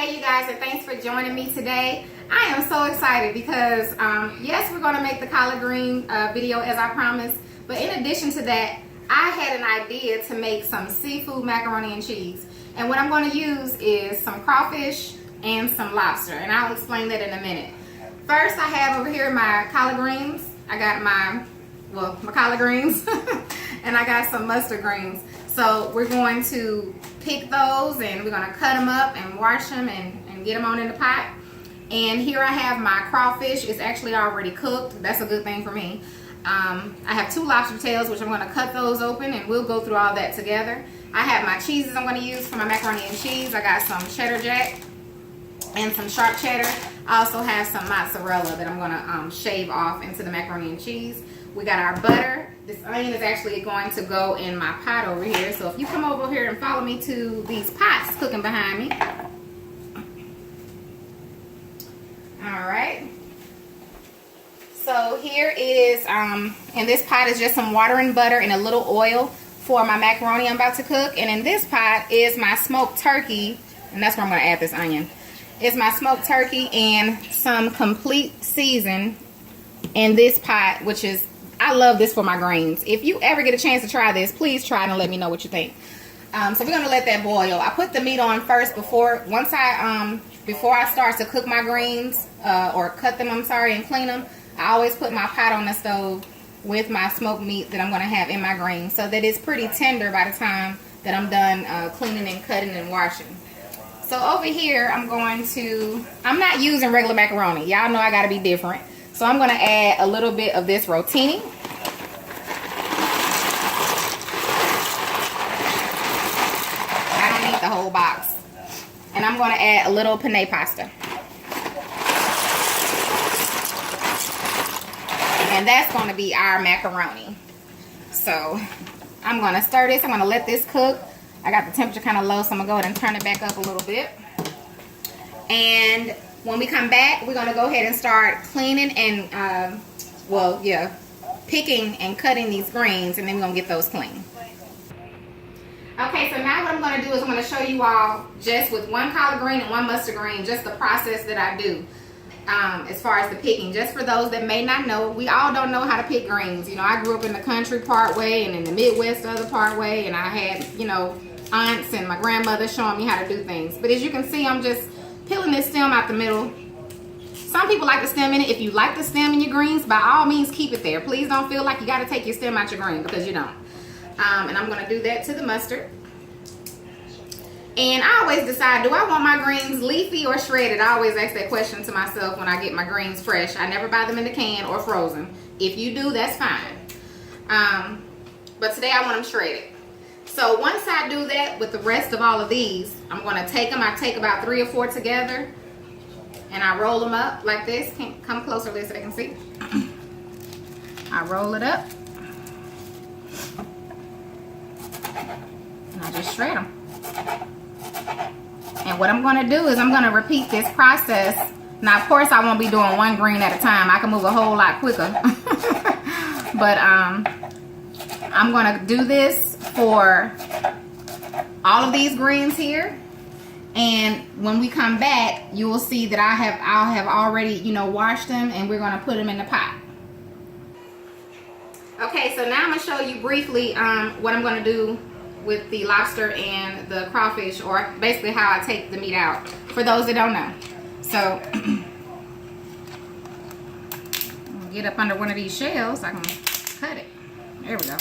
Hey you guys, and thanks for joining me today. I am so excited because yes, we're going to make the collard green video as I promised, but in addition to that, I had an idea to make some seafood macaroni and cheese, and what I'm going to use is some crawfish and some lobster, and I'll explain that in a minute. First, I have over here my collard greens. I got my collard greens and I got some mustard greens. So we're going to pick those and we're going to cut them up and wash them and get them on in the pot. And here I have my crawfish. It's actually already cooked. That's a good thing for me. I have 2 lobster tails, which I'm going to cut those open and we'll go through all that together. I have my cheeses I'm going to use for my macaroni and cheese. I got some cheddar jack and some sharp cheddar. I also have some mozzarella that I'm going to shave off into the macaroni and cheese. We got our butter. This onion is actually going to go in my pot over here. So if you come over here and follow me to these pots cooking behind me. Alright. So here is, in this pot is just some water and butter and a little oil for my macaroni I'm about to cook. And in this pot is my smoked turkey. And that's where I'm going to add this onion. It's my smoked turkey and some complete season in this pot, which is, I love this for my greens. If you ever get a chance to try this, please try it and let me know what you think. So we're gonna let that boil. I put the meat on first before I start to cook my greens or cut them, I'm sorry, and clean them. I always put my pot on the stove with my smoked meat that I'm gonna have in my greens so that it's pretty tender by the time that I'm done cleaning and cutting and washing. So over here, I'm not using regular macaroni. Y'all know I gotta be different. So I'm gonna add a little bit of this rotini. I don't need the whole box. And I'm gonna add a little penne pasta. And that's gonna be our macaroni. So I'm gonna stir this, I'm gonna let this cook. I got the temperature kind of low, so I'm gonna go ahead and turn it back up a little bit. And when we come back, we're going to go ahead and start cleaning and, picking and cutting these greens, and then we're going to get those clean. Okay, so now what I'm going to do is I'm going to show you all, just with 1 collard green and 1 mustard green, just the process that I do as far as the picking. Just for those that may not know, we all don't know how to pick greens. You know, I grew up in the country part way and in the Midwest the other part way, and I had, you know, aunts and my grandmother showing me how to do things. But as you can see, I'm just peeling this stem out the middle. Some people like the stem in it. If you like the stem in your greens, by all means keep it there. Please don't feel like you got to take your stem out your green, because you don't. And I'm going to do that to the mustard. And I always decide, do I want my greens leafy or shredded? I always ask that question to myself when I get my greens fresh. I never buy them in the can or frozen. If you do, that's fine. But today I want them shredded. So once I do that with the rest of all of these, I'm going to take them. I take about 3 or 4 together and I roll them up like this. Come closer, Liz, so they can see. I roll it up and I just shred them. And what I'm going to do is I'm going to repeat this process. Now, of course, I won't be doing 1 green at a time. I can move a whole lot quicker. But I'm going to do this for all of these greens here, and when we come back, you will see that I'll have already, you know, washed them, and we're going to put them in the pot. Okay, so now I'm going to show you briefly what I'm going to do with the lobster and the crawfish, or basically how I take the meat out, for those that don't know. So get up under one of these shells, I can cut it. There we go.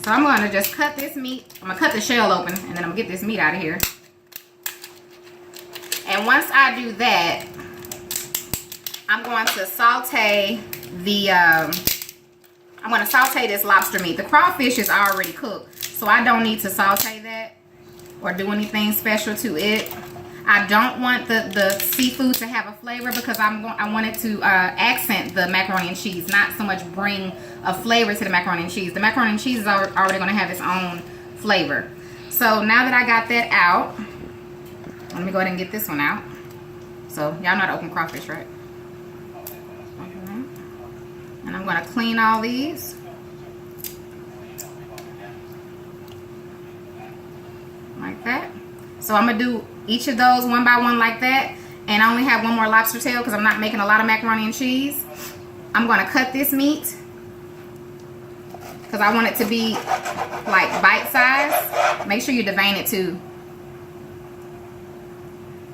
So I'm going to just cut this meat. I'm going to cut the shell open, and then I'm going to get this meat out of here. And once I do that, I'm going to saute this lobster meat. The crawfish is already cooked, so I don't need to saute that or do anything special to it. I don't want the seafood to have a flavor, because I want it to accent the macaroni and cheese, not so much bring a flavor to the macaroni and cheese. The macaroni and cheese is already going to have its own flavor. So now that I got that out, let me go ahead and get this one out. So y'all know how to open crawfish, right? And I'm going to clean all these. like that. So I'm gonna do each of those one by one like that. And I only have one more lobster tail because I'm not making a lot of macaroni and cheese. I'm going to cut this meat because I want it to be like bite size. Make sure you devein it too.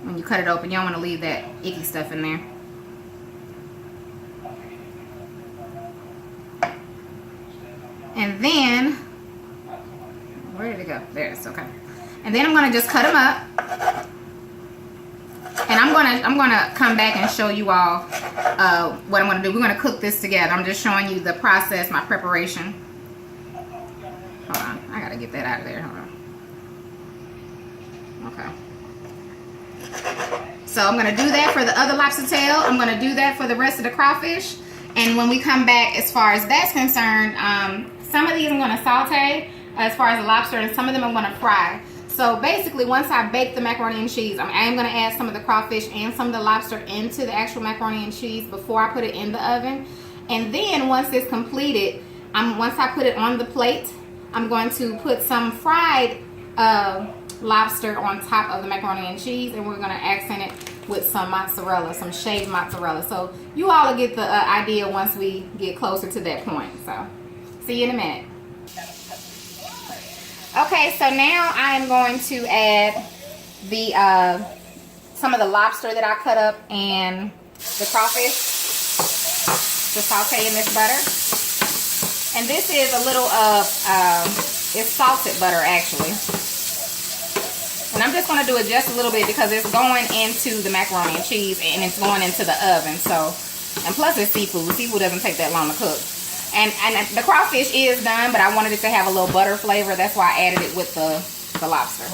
When you cut it open, you don't want to leave that icky stuff in there. And then, where did it go? There it is, okay. And then I'm gonna just cut them up. And I'm gonna come back and show you all what I'm gonna do. We're gonna cook this together. I'm just showing you the process, my preparation. Hold on, I gotta get that out of there, hold on. Okay. So I'm gonna do that for the other lobster tail. I'm gonna do that for the rest of the crawfish. And when we come back, as far as that's concerned, some of these I'm going to saute as far as the lobster, and some of them I'm going to fry. So basically, once I bake the macaroni and cheese, I am going to add some of the crawfish and some of the lobster into the actual macaroni and cheese before I put it in the oven. And then once it's completed, once I put it on the plate, I'm going to put some fried lobster on top of the macaroni and cheese, and we're going to accent it with some mozzarella, some shaved mozzarella. So you all will get the idea once we get closer to that point. So see you in a minute. Okay, so now I'm going to add the some of the lobster that I cut up and the crawfish to saute in this butter. And this is a little of it's salted butter actually. And I'm just going to do it just a little bit because it's going into the macaroni and cheese and it's going into the oven. So, and plus it's seafood. Seafood doesn't take that long to cook. And the crawfish is done, but I wanted it to have a little butter flavor. That's why I added it with the lobster.